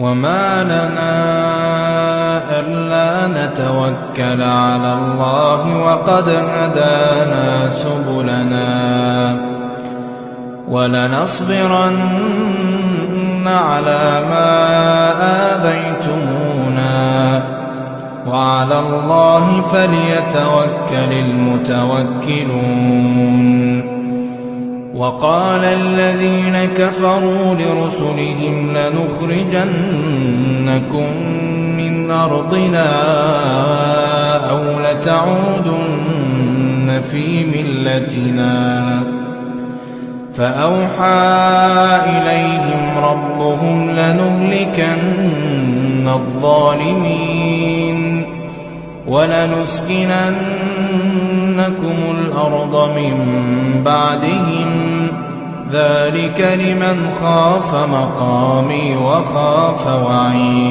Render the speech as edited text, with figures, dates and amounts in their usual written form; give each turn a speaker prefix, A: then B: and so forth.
A: وما لنا ألا نتوكل على الله وقد هدانا سبلنا ولنصبرن على ما آذيتمونا وعلى الله فليتوكل المتوكلون. وقال الذين كفروا لرسلهم لنخرجنكم من أرضنا أو لتعودن في ملتنا فأوحى إليهم ربهم لنهلكن الظالمين ولنسكننكم الأرض من بعدهم ذلك لمن خاف مقامي وخاف وعيد.